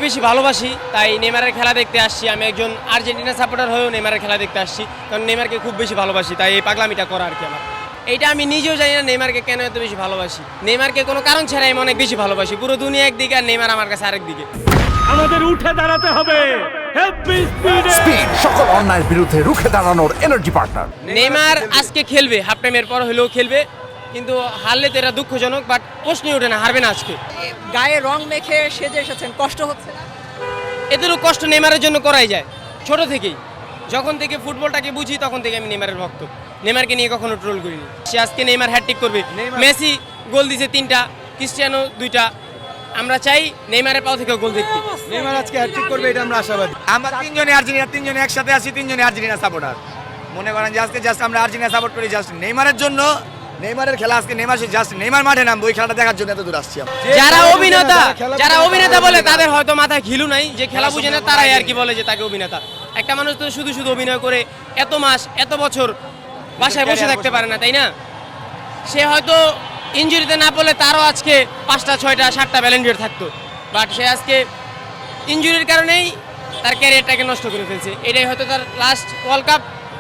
বেশি ভালোবাসি, তাই নেইমারের খেলা দেখতে আসছি। আমি একজন আর্জেন্টিনা সাপোর্টার হয়েও নেইমারের খেলা দেখতে আসছি, কারণ নেইমারকে খুব বেশি ভালোবাসি, তাই এই পাগলামিটা করা আর কি আমার। এইটা আমি নিজেও জানি না নেইমারকে কেন এত বেশি ভালোবাসি। নেইমারকে কোনো কারণ ছাড়াই আমি অনেক বেশি ভালোবাসি। পুরো দুনিয়া একদিকে আর নেইমার আমার কাছে আরেক দিকে। আমাদের উঠে দাঁড়াতে হবে। হেভি স্পিড সকল অন্যায়ের বিরুদ্ধে রুখে দাঁড়ানোর এনার্জি পার্টনার। নেইমার আজকে খেলবে, হাফ টাইমের পর হলেও খেলবে, কিন্তু হারলে তো এটা দুঃখজনক, বাট প্রশ্নই ওঠে না হারবে না আজকে। গায়ে রং মেখে সেজে এসেছেন, কষ্ট হচ্ছে না? এতটুকু কষ্ট নেইমারের জন্য করাই যায় ছোট থেকেই। যখন থেকে ফুটবলটাকে বুঝি তখন থেকে আমি নেইমারের ভক্ত। নেইমারকে নিয়ে কখনো ট্রোল করিনি। সে আজকে নেইমার হ্যাটট্রিক করবে। মেসি গোল দিছে 3টা, ক্রিস্টিয়ানো 2টা। আমরা চাই নেইমারের পাও থেকে গোল দেখতে। নেইমার আজকে হ্যাটট্রিক করবে, এটা আমরা আশাবাদী। আমরা তিনজনে আর্জেন্টিনা, তিনজনে একসাথে আছি, তিনজনে আর্জেন্টিনা সাপোর্টার। মনে করেন যে আজকে জাস্ট আমরা আর্জেন্টিনা সাপোর্ট করি জাস্ট নেইমারের জন্য। নেইমারের খেলা আজকে নেইমার জাস্ট নেইমার মাঠে নামবে, ওই খেলাটা দেখার জন্য এত দূর আসছি আমরা। যারা অভিনেতা বলে তাদের হয়তো মাথায় ঘিলু নাই, যে খেলা বুঝে না তারাই আর কি বলে যে তাকে অভিনেতা। একটা মানুষ তো শুধু শুধু অভিনয় করে এত মাস এত বছর বাসায় বসে থাকতে পারে না, তাই না? সে হয়তো ইনজুরিতে না পড়লে তারও আজকে 5টা 6টা 7টা ব্যালেন্ডিয়ার থাকতো, বাট সে আজকে ইনজুরির কারণেই তার ক্যারিয়ারটাকে নষ্ট করে ফেলছে। এটাই হয়তো তার লাস্ট ওয়ার্ল্ড কাপ।